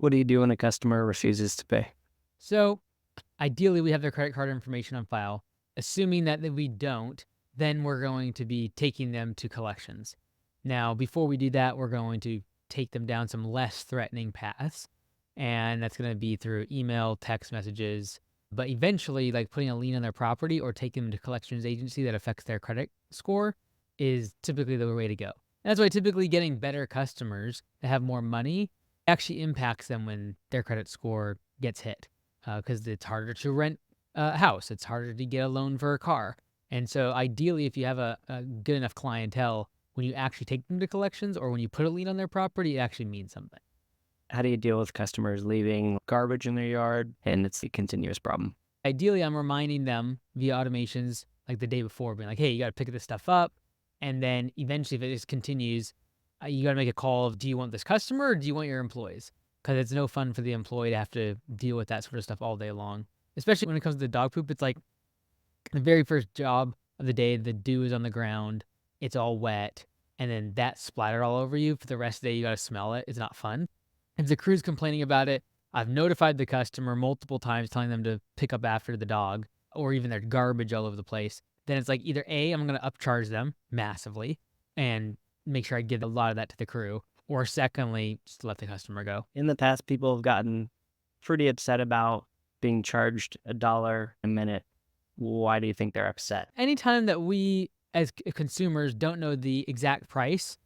What do you do when a customer refuses to pay? So ideally, we have their credit card information on file. Assuming that we don't, then we're going to be taking them to collections. Now, before we do that, we're going to take them down some less threatening paths. And that's going to be through email, text messages, but eventually, like putting a lien on their property or taking them to collections agency that affects their credit score is typically the way to go. That's why typically getting better customers that have more money actually impacts them when their credit score gets hit because it's harder to rent a house. It's harder to get a loan for a car. And so ideally, if you have a good enough clientele, when you actually take them to collections or when you put a lien on their property, it actually means something. How do you deal with customers leaving garbage in their yard and it's a continuous problem? Ideally, I'm reminding them via automations like the day before, being like, hey, you got to pick this stuff up. And then eventually, if it just continues, you got to make a call of, do you want this customer or do you want your employees? Because it's no fun for the employee to have to deal with that sort of stuff all day long. Especially when it comes to dog poop, it's like the very first job of the day, the dew is on the ground, it's all wet, and then that splattered all over you for the rest of the day. You got to smell it. It's not fun. If the crew's complaining about it, I've notified the customer multiple times telling them to pick up after the dog or even their garbage all over the place. Then it's like either A, I'm going to upcharge them massively and make sure I give a lot of that to the crew, or secondly, just let the customer go. In the past, people have gotten pretty upset about being charged $1 a minute. Why do you think they're upset? Anytime that we as consumers don't know the exact price,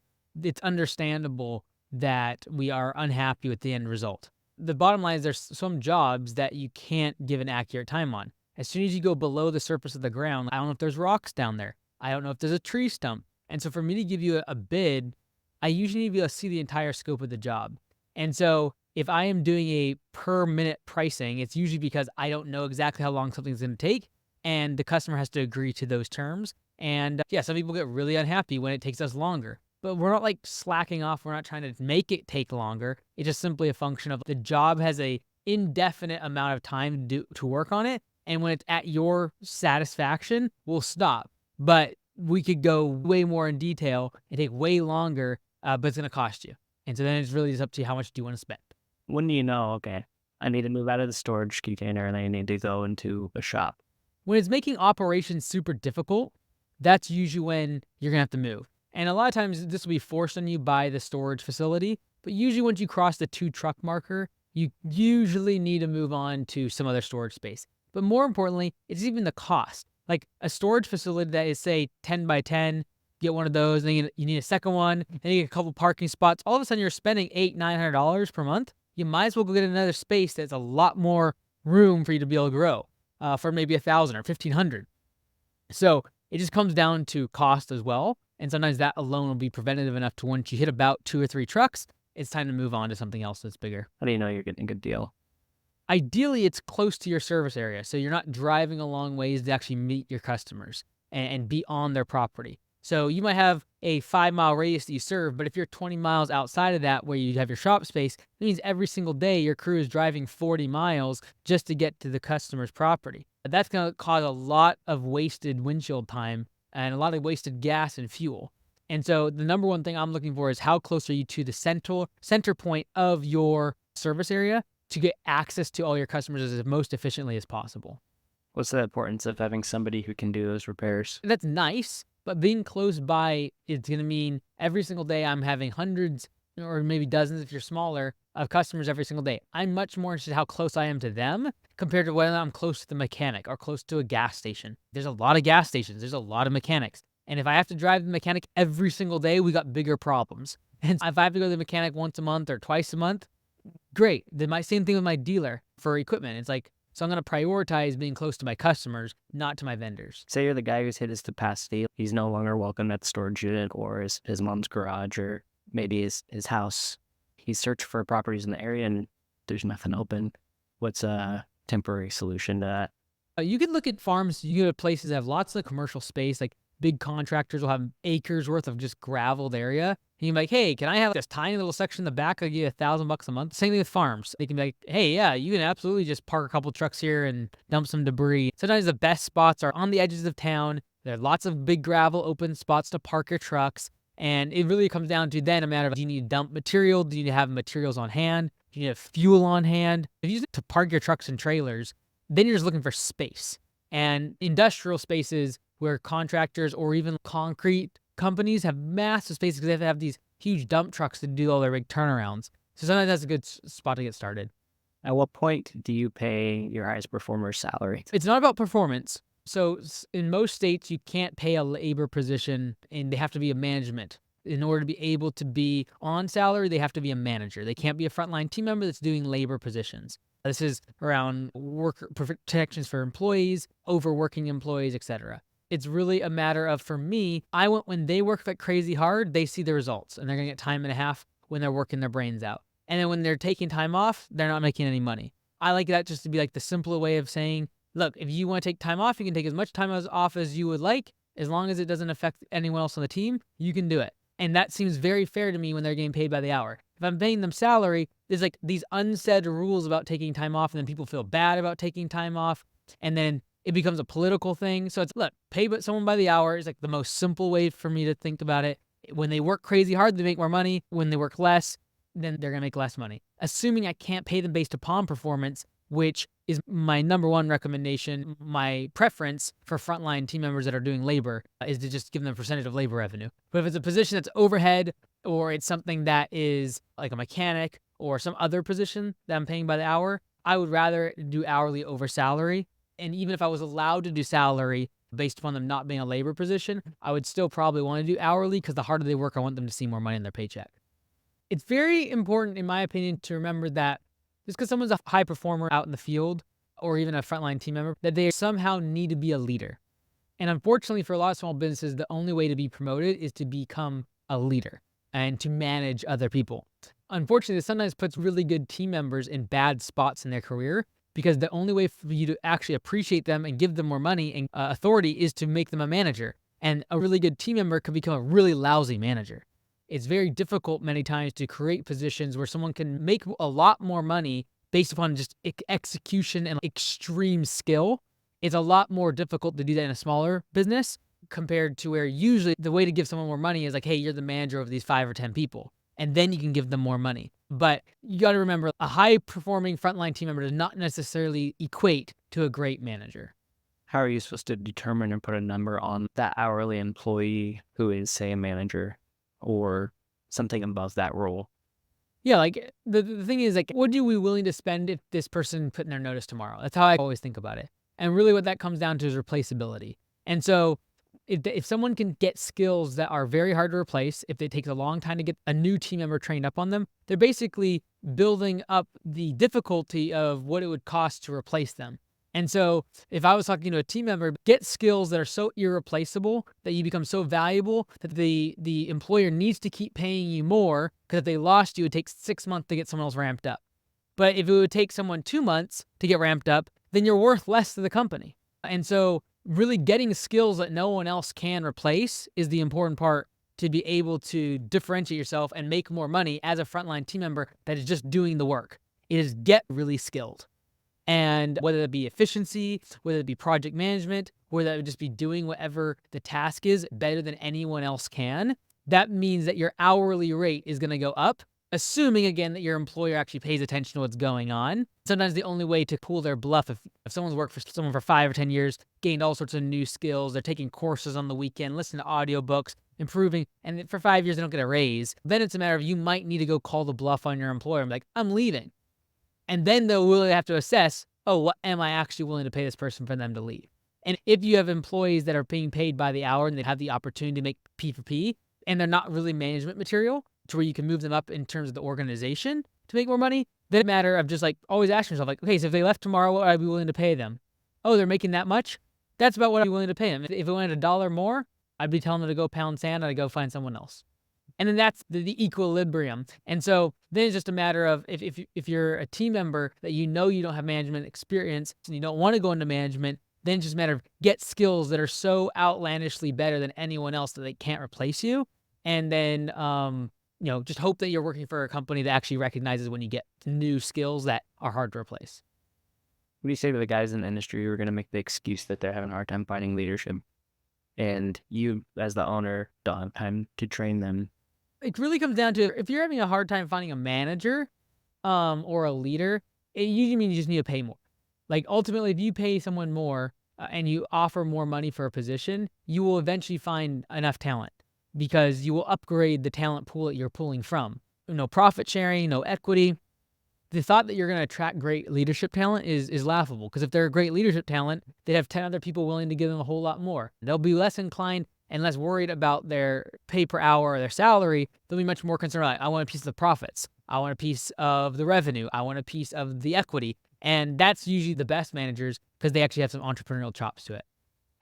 it's understandable that we are unhappy with the end result. The bottom line is there's some jobs that you can't give an accurate time on. As soon as you go below the surface of the ground, I don't know if there's rocks down there. I don't know if there's a tree stump. And so for me to give you a bid, I usually need to be able to see the entire scope of the job. And so if I am doing a per minute pricing, it's usually because I don't know exactly how long something's going to take and the customer has to agree to those terms. And yeah, some people get really unhappy when it takes us longer. But we're not like slacking off. We're not trying to make it take longer. It's just simply a function of the job has a indefinite amount of time to work on it. And when it's at your satisfaction, we'll stop. But we could go way more in detail and take way longer, but it's going to cost you. And so then it's really just up to you how much do you want to spend. When do you know, okay, I need to move out of the storage container and I need to go into a shop? When it's making operations super difficult, that's usually when you're going to have to move. And a lot of times this will be forced on you by the storage facility, but usually once you cross the 2 truck marker, you usually need to move on to some other storage space. But more importantly, it's even the cost. Like a storage facility that is, say, 10 by 10, get one of those, and then you need a second one, then you get a couple parking spots. All of a sudden you're spending $800-900 per month. You might as well go get another space that's a lot more room for you to be able to grow for maybe 1,000 or 1,500. So it just comes down to cost as well. And sometimes that alone will be preventative enough to once you hit about 2 or 3 trucks, it's time to move on to something else that's bigger. How do you know you're getting a good deal? Ideally, it's close to your service area. So you're not driving a long ways to actually meet your customers and be on their property. So you might have a 5-mile radius that you serve, but if you're 20 miles outside of that where you have your shop space, that means every single day your crew is driving 40 miles just to get to the customer's property. That's going to cause a lot of wasted windshield time and a lot of wasted gas and fuel. And so the number one thing I'm looking for is how close are you to the center point of your service area to get access to all your customers as most efficiently as possible. What's the importance of having somebody who can do those repairs? That's nice, but being close by is going to mean every single day I'm having hundreds or maybe dozens if you're smaller of customers every single day. I'm much more interested in how close I am to them compared to whether I'm close to the mechanic or close to a gas station. There's a lot of gas stations. There's a lot of mechanics. And if I have to drive the mechanic every single day, we got bigger problems. And if I have to go to the mechanic once a month or twice a month, great. Then my same thing with my dealer for equipment. It's like, so I'm going to prioritize being close to my customers, not to my vendors. Say you're the guy who's hit his capacity. He's no longer welcome at the storage unit or his mom's garage or maybe his house. He's searched for properties in the area and there's nothing open. What's a temporary solution to that? You can look at farms. You go to places that have lots of commercial space, like big contractors will have acres worth of just graveled area. And you're like, hey, can I have this tiny little section in the back? I'll give you $1,000 a month. Same thing with farms. They can be like, hey, yeah, you can absolutely just park a couple trucks here and dump some debris. Sometimes the best spots are on the edges of town. There are lots of big gravel open spots to park your trucks. And it really comes down to then a matter of, do you need to dump material? Do you need to have materials on hand? you have fuel on hand. If you use it to park your trucks and trailers, then you're just looking for space. And industrial spaces where contractors or even concrete companies have massive spaces because they have to have these huge dump trucks to do all their big turnarounds. So sometimes that's a good spot to get started. At what point do you pay your highest performer's salary? It's not about performance. So in most states, you can't pay a labor position and they have to be a management. In order to be able to be on salary, they have to be a manager. They can't be a frontline team member that's doing labor positions. This is around worker protections for employees, overworking employees, etc. It's really a matter of, for me, when they work like crazy hard, they see the results and they're going to get time and a half when they're working their brains out. And then when they're taking time off, they're not making any money. I like that just to be like the simpler way of saying, look, if you want to take time off, you can take as much time off as you would like. As long as it doesn't affect anyone else on the team, you can do it. And that seems very fair to me when they're getting paid by the hour. If I'm paying them salary, there's like these unsaid rules about taking time off, and then people feel bad about taking time off, and then it becomes a political thing. So it's, look, pay someone by the hour is like the most simple way for me to think about it. When they work crazy hard, they make more money. When they work less, then they're going to make less money. Assuming I can't pay them based upon performance, which is my number one recommendation, my preference for frontline team members that are doing labor is to just give them a percentage of labor revenue. But if it's a position that's overhead, or it's something that is like a mechanic or some other position that I'm paying by the hour, I would rather do hourly over salary. And even if I was allowed to do salary based upon them not being a labor position, I would still probably want to do hourly because the harder they work, I want them to see more money in their paycheck. It's very important, in my opinion, to remember that just because someone's a high performer out in the field or even a frontline team member, that they somehow need to be a leader. And unfortunately, for a lot of small businesses, the only way to be promoted is to become a leader and to manage other people. Unfortunately, this sometimes puts really good team members in bad spots in their career because the only way for you to actually appreciate them and give them more money and authority is to make them a manager. And a really good team member can become a really lousy manager. It's very difficult many times to create positions where someone can make a lot more money based upon just execution and extreme skill. It's a lot more difficult to do that in a smaller business compared to where usually the way to give someone more money is like, hey, you're the manager of these 5 or 10 people, and then you can give them more money. But you got to remember, a high-performing frontline team member does not necessarily equate to a great manager. How are you supposed to determine and put a number on that hourly employee who is, say, a manager or something above that role? Yeah, like the thing is, like, what are we willing to spend if this person put in their notice tomorrow? That's how I always think about it. And really what that comes down to is replaceability. And so if someone can get skills that are very hard to replace, if it takes a long time to get a new team member trained up on them, they're basically building up the difficulty of what it would cost to replace them. And so if I was talking to a team member, get skills that are so irreplaceable that you become so valuable that the employer needs to keep paying you more, because if they lost you, it takes 6 months to get someone else ramped up. But if it would take someone 2 months to get ramped up, then you're worth less to the company. And so really getting skills that no one else can replace is the important part to be able to differentiate yourself and make more money as a frontline team member that is just doing the work. It is get really skilled. And whether it be efficiency, whether it be project management, whether it would just be doing whatever the task is better than anyone else can, that means that your hourly rate is going to go up, assuming, again, that your employer actually pays attention to what's going on. Sometimes the only way to pull their bluff, if someone's worked for someone for 5 or 10 years, gained all sorts of new skills, they're taking courses on the weekend, listening to audiobooks, improving, and for 5 years they don't get a raise, then it's a matter of you might need to go call the bluff on your employer and be like, I'm leaving. And then they'll really have to assess, oh, what am I actually willing to pay this person for them to leave? And if you have employees that are being paid by the hour and they have the opportunity to make P for P, and they're not really management material to where you can move them up in terms of the organization to make more money, then it's a matter of just like always asking yourself, like, okay, so if they left tomorrow, what would I be willing to pay them? Oh, they're making that much? That's about what I'd be willing to pay them. If it wanted $1 more, I'd be telling them to go pound sand, I'd go find someone else. And then that's the equilibrium. And so then it's just a matter of if you're a team member that you know you don't have management experience and you don't want to go into management, then it's just a matter of get skills that are so outlandishly better than anyone else that they can't replace you. And then, just hope that you're working for a company that actually recognizes when you get new skills that are hard to replace. What do you say to the guys in the industry who are going to make the excuse that they're having a hard time finding leadership, and you, as the owner, don't have time to train them? It really comes down to, if you're having a hard time finding a manager, or a leader, it usually means you just need to pay more. Like ultimately, if you pay someone more and you offer more money for a position, you will eventually find enough talent because you will upgrade the talent pool that you're pulling from. No profit sharing, no equity. The thought that you're going to attract great leadership talent is laughable, because if they're a great leadership talent, they'd have 10 other people willing to give them a whole lot more. They'll be less inclined and less worried about their pay per hour or their salary. They'll be much more concerned, like, I want a piece of the profits. I want a piece of the revenue. I want a piece of the equity. And that's usually the best managers because they actually have some entrepreneurial chops to it.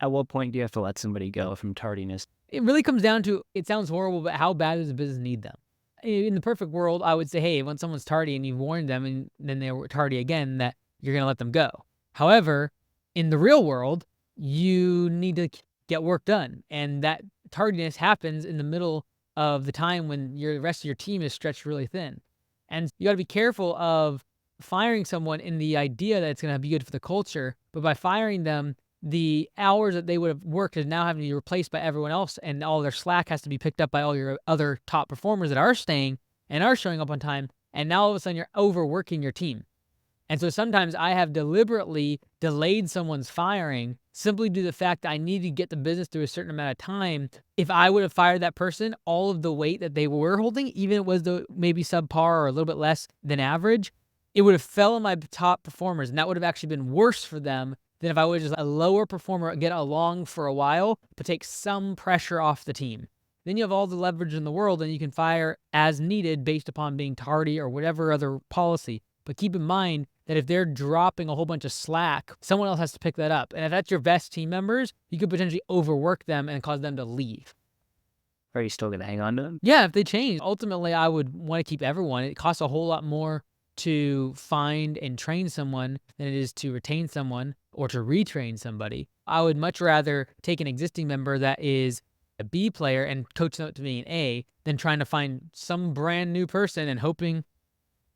At what point do you have to let somebody go from tardiness? It really comes down to, it sounds horrible, but how bad does the business need them? In the perfect world, I would say, hey, when someone's tardy and you've warned them and then they're tardy again, that you're going to let them go. However, in the real world, you need to get work done. And that tardiness happens in the middle of the time when the rest of your team is stretched really thin. And you got to be careful of firing someone in the idea that it's going to be good for the culture. But by firing them, the hours that they would have worked is now having to be replaced by everyone else, and all their slack has to be picked up by all your other top performers that are staying and are showing up on time. And now all of a sudden you're overworking your team. And so sometimes I have deliberately delayed someone's firing simply due to the fact that I need to get the business through a certain amount of time. If I would have fired that person, all of the weight that they were holding, even if it was the maybe subpar or a little bit less than average, it would have fell on my top performers, and that would have actually been worse for them than if I would just let a lower performer get along for a while, but take some pressure off the team. Then you have all the leverage in the world, and you can fire as needed based upon being tardy or whatever other policy. But keep in mind that if they're dropping a whole bunch of slack, someone else has to pick that up. And if that's your best team members, you could potentially overwork them and cause them to leave. Are you still going to hang on to them? Yeah, if they change, ultimately I would want to keep everyone. It costs a whole lot more to find and train someone than it is to retain someone or to retrain somebody. I would much rather take an existing member that is a B player and coach them up to be an A than trying to find some brand new person and hoping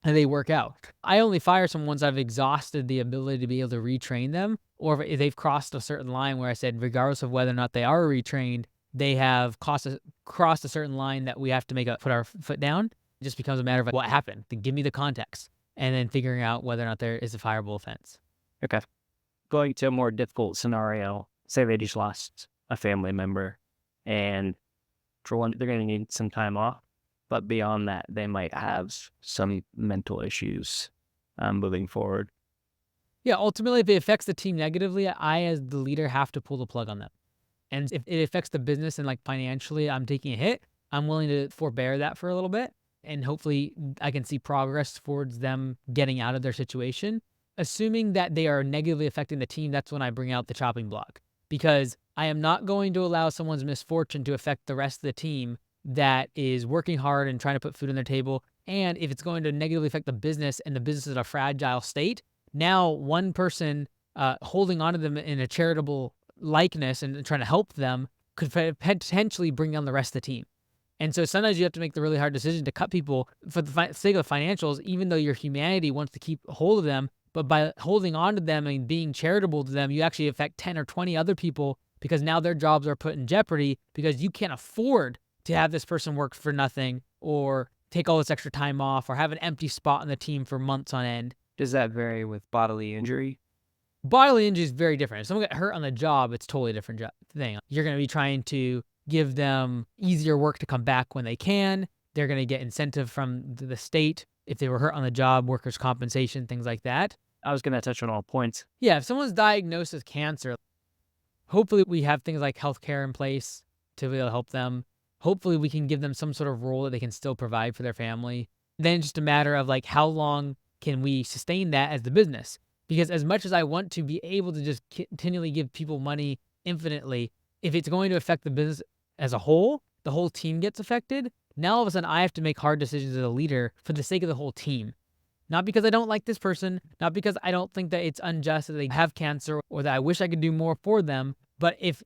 that they work out. I only fire someone once I've exhausted the ability to be able to retrain them, or if they've crossed a certain line where I said, regardless of whether or not they are retrained, they have crossed a certain line that we have to put our foot down. It just becomes a matter of what happened. To give me the context, and then figuring out whether or not there is a fireable offense. Okay. Going to a more difficult scenario, say they just lost a family member, and for one, they're going to need some time off. But beyond that, they might have some mental issues moving forward. Yeah, ultimately, if it affects the team negatively, I, as the leader, have to pull the plug on them. And if it affects the business and like financially, I'm taking a hit, I'm willing to forbear that for a little bit. And hopefully I can see progress towards them getting out of their situation. Assuming that they are negatively affecting the team, that's when I bring out the chopping block. Because I am not going to allow someone's misfortune to affect the rest of the team that is working hard and trying to put food on their table. And if it's going to negatively affect the business and the business is in a fragile state, now one person holding on to them in a charitable likeness and trying to help them could potentially bring down the rest of the team. And so sometimes you have to make the really hard decision to cut people for the sake of the financials, even though your humanity wants to keep hold of them. But by holding on to them and being charitable to them, you actually affect 10 or 20 other people, because now their jobs are put in jeopardy because you can't afford to have this person work for nothing or take all this extra time off or have an empty spot on the team for months on end. Does that vary with bodily injury? Bodily injury is very different. If someone got hurt on the job, it's totally a different thing. You're going to be trying to give them easier work to come back when they can. They're going to get incentive from the state if they were hurt on the job, workers' compensation, things like that. I was going to touch on all points. Yeah, if someone's diagnosed with cancer, hopefully we have things like healthcare in place to be able to help them. Hopefully we can give them some sort of role that they can still provide for their family. Then it's just a matter of like, how long can we sustain that as the business? Because as much as I want to be able to just continually give people money infinitely, if it's going to affect the business as a whole, the whole team gets affected. Now all of a sudden I have to make hard decisions as a leader for the sake of the whole team. Not because I don't like this person, not because I don't think that it's unjust that they have cancer or that I wish I could do more for them, but if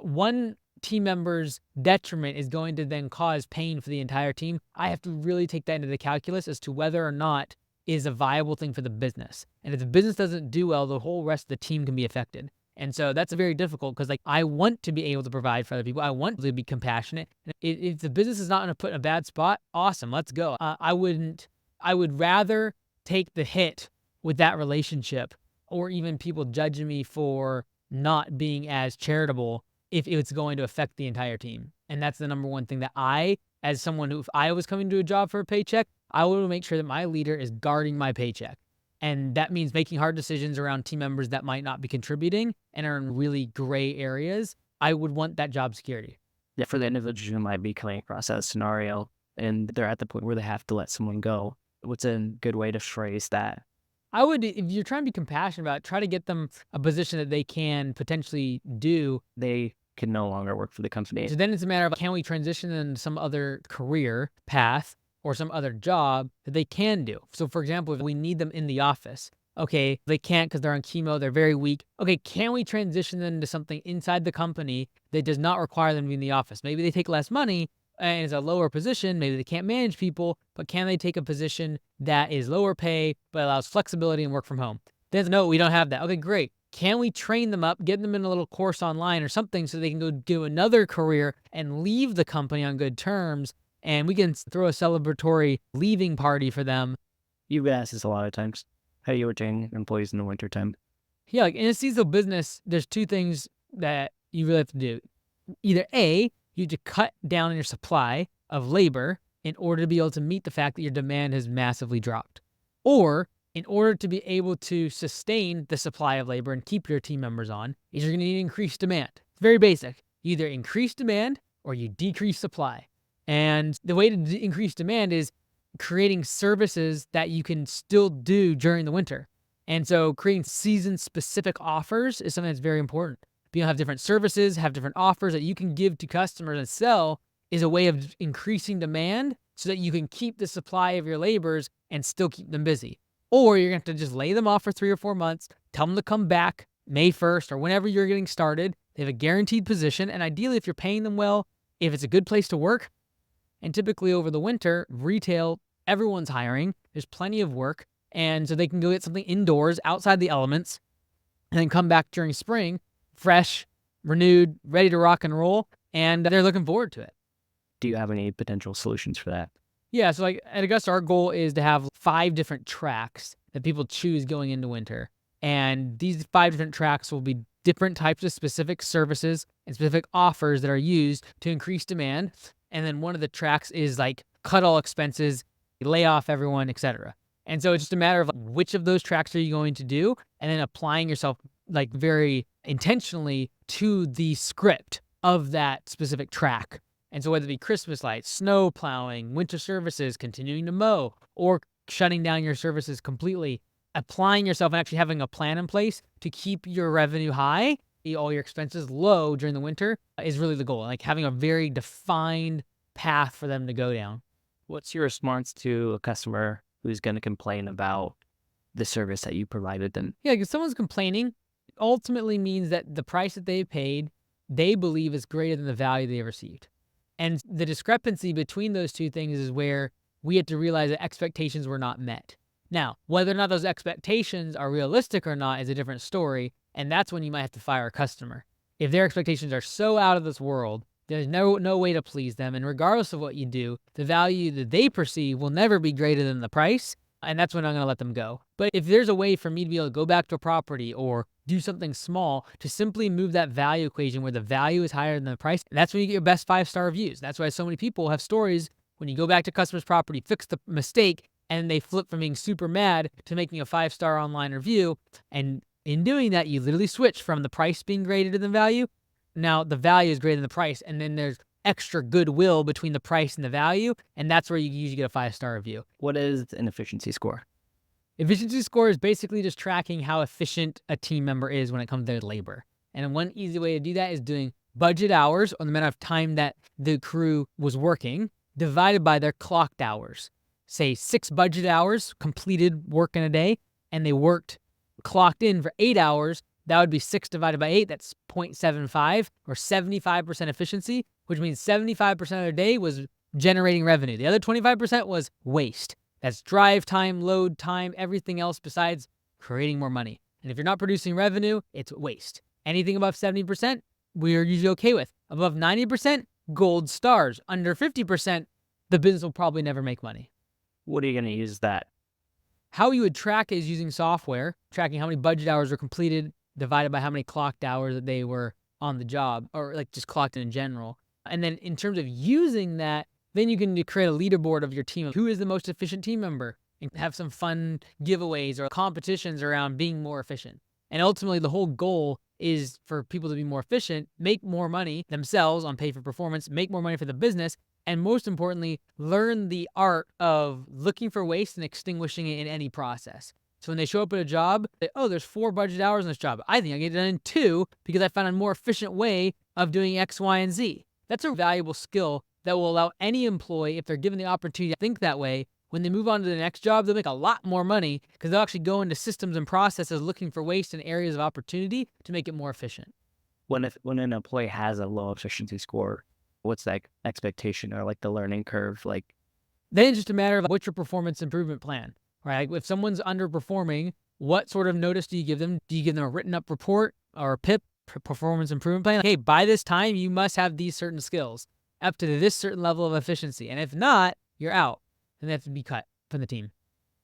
one team member's detriment is going to then cause pain for the entire team, I have to really take that into the calculus as to whether or not it is a viable thing for the business. And if the business doesn't do well, the whole rest of the team can be affected. And so that's very difficult because I want to be able to provide for other people. I want to be compassionate. If the business is not going to put in a bad spot, awesome, let's go. I would rather take the hit with that relationship, or even people judging me for not being as charitable if it's going to affect the entire team. And that's the number one thing that I, as someone who, if I was coming to a job for a paycheck, I would make sure that my leader is guarding my paycheck. And that means making hard decisions around team members that might not be contributing and are in really gray areas. I would want that job security. Yeah, for the individual who might be coming across that scenario and they're at the point where they have to let someone go, what's a good way to phrase that? I would, if you're trying to be compassionate about it, try to get them a position that they can potentially do. They can no longer work for the company. So then it's a matter of, can we transition them to some other career path or some other job that they can do? So for example, if we need them in the office, okay, they can't because they're on chemo, they're very weak. Okay, can we transition them to something inside the company that does not require them to be in the office? Maybe they take less money and is a lower position. Maybe they can't manage people, but can they take a position that is lower pay but allows flexibility and work from home? Then no, we don't have that. Okay, great. Can we train them up, get them in a little course online or something so they can go do another career and leave the company on good terms? And we can throw a celebratory leaving party for them. You've been asked this a lot of times. How do you retain employees in the wintertime? Yeah, like in a seasonal business, there's two things that you really have to do. Either A, you have to cut down on your supply of labor in order to be able to meet the fact that your demand has massively dropped. Or in order to be able to sustain the supply of labor and keep your team members on, is you're going to need increased demand. It's very basic. You either increase demand or you decrease supply. And the way to increase demand is creating services that you can still do during the winter. And so creating season-specific offers is something that's very important. Being able to have different services, have different offers that you can give to customers and sell is a way of increasing demand so that you can keep the supply of your laborers and still keep them busy. Or you're going to have to just lay them off for 3 or 4 months, tell them to come back May 1st or whenever you're getting started. They have a guaranteed position. And ideally, if you're paying them well, if it's a good place to work, and typically over the winter, retail, everyone's hiring. There's plenty of work. And so they can go get something indoors outside the elements and then come back during spring, fresh, renewed, ready to rock and roll. And they're looking forward to it. Do you have any potential solutions for that? Yeah, so like at Augusta, our goal is to have 5 different tracks that people choose going into winter. And these 5 different tracks will be different types of specific services and specific offers that are used to increase demand. And then one of the tracks is like cut all expenses, lay off everyone, etc. And so it's just a matter of like, which of those tracks are you going to do, and then applying yourself like very intentionally to the script of that specific track. And so whether it be Christmas lights, snow plowing, winter services, continuing to mow, or shutting down your services completely, applying yourself and actually having a plan in place to keep your revenue high, all your expenses low during the winter is really the goal. Like having a very defined path for them to go down. What's your response to a customer who's going to complain about the service that you provided them? Yeah, if someone's complaining, ultimately means that the price that they paid, they believe is greater than the value they received. And the discrepancy between those two things is where we have to realize that expectations were not met. Now, whether or not those expectations are realistic or not is a different story, and that's when you might have to fire a customer. If their expectations are so out of this world, there's no way to please them, and regardless of what you do, the value that they perceive will never be greater than the price, and that's when I'm going to let them go. But if there's a way for me to be able to go back to a property or do something small to simply move that value equation where the value is higher than the price, that's when you get your best 5-star reviews. That's why so many people have stories when you go back to customer's property, fix the mistake, and they flip from being super mad to making a 5-star online review. And in doing that, you literally switch from the price being greater than value. Now the value is greater than the price, and then there's extra goodwill between the price and the value, and that's where you usually get a 5-star review. What is an efficiency score? Efficiency score is basically just tracking how efficient a team member is when it comes to their labor. And one easy way to do that is doing budget hours, or the amount of time that the crew was working, divided by their clocked hours. Say 6 budget hours completed work in a day, and they clocked in for 8 hours. That would be 6 divided by 8. That's 0.75 or 75% efficiency, which means 75% of their day was generating revenue. The other 25% was waste. That's drive time, load time, everything else besides creating more money. And if you're not producing revenue, it's waste. Anything above 70%, we're usually okay with. Above 90%, gold stars. Under 50%, the business will probably never make money. What are you going to use that How you would track it is using software, tracking how many budget hours were completed, divided by how many clocked hours that they were on the job, or like just clocked in general. And then in terms of using that, then you can create a leaderboard of your team of who is the most efficient team member and have some fun giveaways or competitions around being more efficient. And ultimately, the whole goal is for people to be more efficient, make more money themselves on pay for performance, make more money for the business, and most importantly, learn the art of looking for waste and extinguishing it in any process. So when they show up at a job, oh, there's 4 budget hours in this job. I think I get it done in 2 because I found a more efficient way of doing X, Y, and Z. That's a valuable skill that will allow any employee, if they're given the opportunity to think that way, when they move on to the next job, they'll make a lot more money because they'll actually go into systems and processes looking for waste and areas of opportunity to make it more efficient. When an employee has a low efficiency score, what's that expectation or like the learning curve? Like, Then it's just a matter of what's your performance improvement plan, right? If someone's underperforming, what sort of notice do you give them? Do you give them a written up report or a PIP, performance improvement plan? Hey, by this time, you must have these certain skills up to this certain level of efficiency. And if not, you're out and they have to be cut from the team.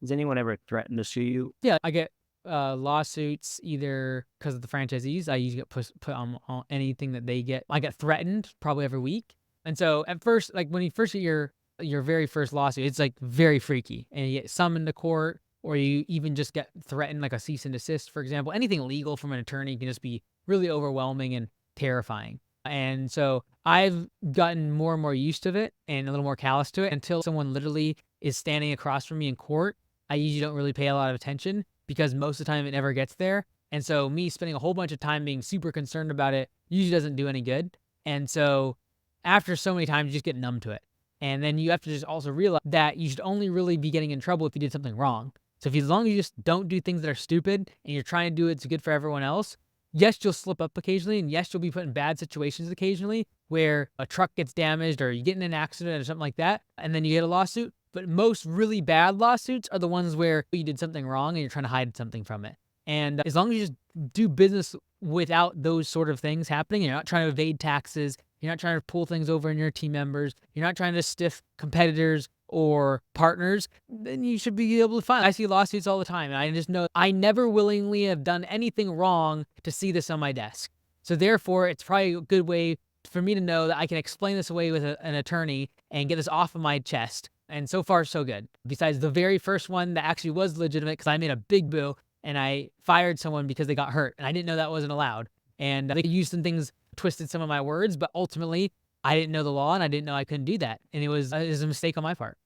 does anyone ever threaten to sue you? Yeah, I get lawsuits either because of the franchisees. I usually get put on anything that they get. I get threatened probably every week. And so at first, like when you first get your very first lawsuit, it's like very freaky and you get summoned to court or you even just get threatened, like a cease and desist, for example. Anything legal from an attorney can just be really overwhelming and terrifying. And so I've gotten more and more used to it and a little more callous to it until someone literally is standing across from me in court. I usually don't really pay a lot of attention because most of the time it never gets there. And so me spending a whole bunch of time being super concerned about it usually doesn't do any good. And so after so many times, you just get numb to it. And then you have to just also realize that you should only really be getting in trouble if you did something wrong. So as long as you just don't do things that are stupid and you're trying to do it's good for everyone else, yes, you'll slip up occasionally, and yes, you'll be put in bad situations occasionally where a truck gets damaged or you get in an accident or something like that, and then you get a lawsuit. But most really bad lawsuits are the ones where you did something wrong and you're trying to hide something from it. And as long as you just do business without those sort of things happening, you're not trying to evade taxes, you're not trying to pull things over on your team members, you're not trying to stiff competitors or partners, then you should be able to find. I see lawsuits all the time, and I just know I never willingly have done anything wrong to see this on my desk. So therefore, it's probably a good way for me to know that I can explain this away with an attorney and get this off of my chest. And so far, so good. Besides the very first one that actually was legitimate because I made a big boo and I fired someone because they got hurt, and I didn't know that wasn't allowed. And they used some things, twisted some of my words, but ultimately, I didn't know the law and I didn't know I couldn't do that. And it was a mistake on my part.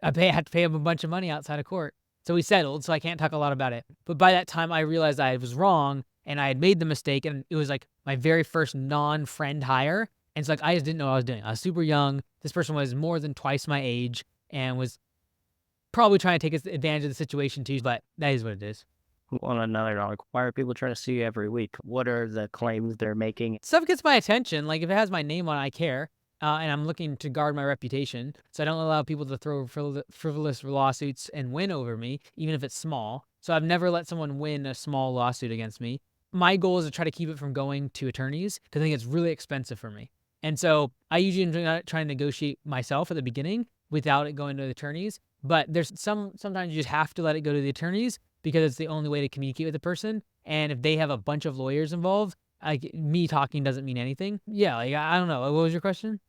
I had to pay him a bunch of money outside of court. So we settled, so I can't talk a lot about it. But by that time, I realized I was wrong and I had made the mistake. And it was like my very first non-friend hire. And it's like, I just didn't know what I was doing. I was super young. This person was more than twice my age and was probably trying to take advantage of the situation too. But that is what it is. On another note, why are people trying to sue you every week? What are the claims they're making? Stuff gets my attention. Like if it has my name on it, I care. And I'm looking to guard my reputation. So I don't allow people to throw frivolous lawsuits and win over me, even if it's small. So I've never let someone win a small lawsuit against me. My goal is to try to keep it from going to attorneys because I think it's really expensive for me. And so I usually try to negotiate myself at the beginning without it going to the attorneys. But there's sometimes you just have to let it go to the attorneys because it's the only way to communicate with the person. And if they have a bunch of lawyers involved, me talking doesn't mean anything. Yeah, like, I don't know. What was your question?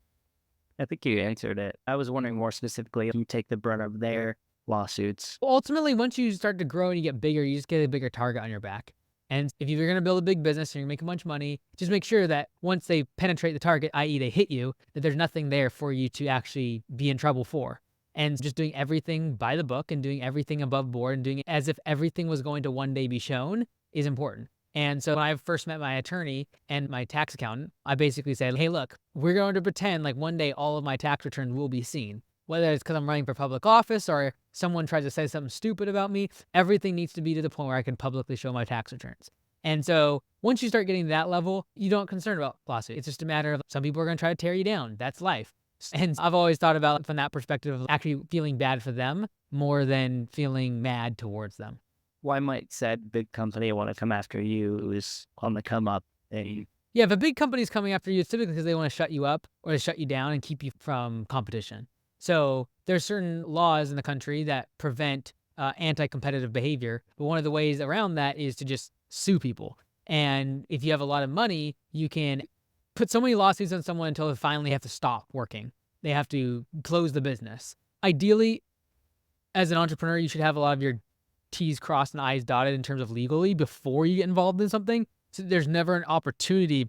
I think you answered it. I was wondering more specifically if you take the brunt of their lawsuits. Well, ultimately, once you start to grow and you get bigger, you just get a bigger target on your back. And if you're going to build a big business and you're going to make a bunch of money, just make sure that once they penetrate the target, i.e. they hit you, that there's nothing there for you to actually be in trouble for. And just doing everything by the book and doing everything above board and doing it as if everything was going to one day be shown is important. And so when I first met my attorney and my tax accountant, I basically said, hey, look, we're going to pretend like one day all of my tax returns will be seen. Whether it's because I'm running for public office or someone tries to say something stupid about me, everything needs to be to the point where I can publicly show my tax returns. And so once you start getting to that level, you don't concern about lawsuits. It's just a matter of some people are going to try to tear you down. That's life. And I've always thought about it from that perspective of actually feeling bad for them more than feeling mad towards them. Why might said big company want to come after you who's on the come up? Yeah, if a big company's coming after you, it's typically because they want to shut you up or to shut you down and keep you from competition. So there's certain laws in the country that prevent anti-competitive behavior. But one of the ways around that is to just sue people. And if you have a lot of money, you can put so many lawsuits on someone until they finally have to stop working. They have to close the business. Ideally, as an entrepreneur, you should have a lot of your T's crossed and I's dotted in terms of legally before you get involved in something. So there's never an opportunity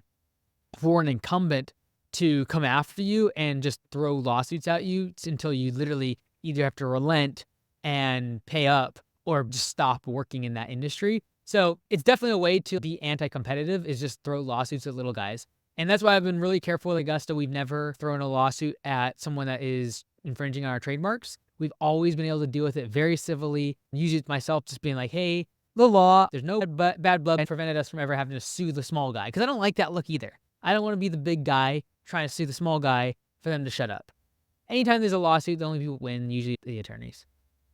for an incumbent to come after you and just throw lawsuits at you until you literally either have to relent and pay up or just stop working in that industry. So it's definitely a way to be anti-competitive, is just throw lawsuits at little guys. And that's why I've been really careful with Augusta. We've never thrown a lawsuit at someone that is infringing on our trademarks. We've always been able to deal with it very civilly. Usually it's myself just being like, hey, the law, there's no bad blood, and prevented us from ever having to sue the small guy. Because I don't like that look either. I don't want to be the big guy trying to sue the small guy for them to shut up. Anytime there's a lawsuit, the only people who win, usually the attorneys.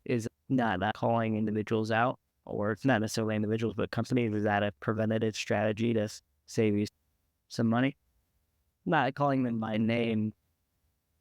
Is not that calling individuals out, or it's not necessarily individuals, but companies, is that a preventative strategy to save you some money? Not calling them by name.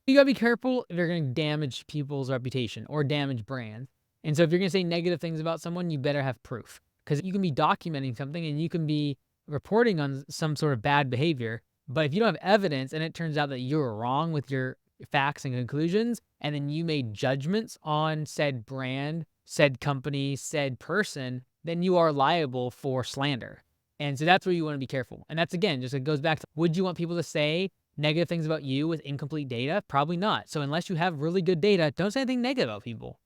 You gotta be careful if you're gonna damage people's reputation or damage brands. And so if you're gonna say negative things about someone, you better have proof. Because you can be documenting something and you can be reporting on some sort of bad behavior, but if you don't have evidence and it turns out that you were wrong with your facts and conclusions, and then you made judgments on said brand, said company, said person, then you are liable for slander. And so that's where you want to be careful. And that's, again, just it goes back to, would you want people to say negative things about you with incomplete data? Probably not. So unless you have really good data, don't say anything negative about people.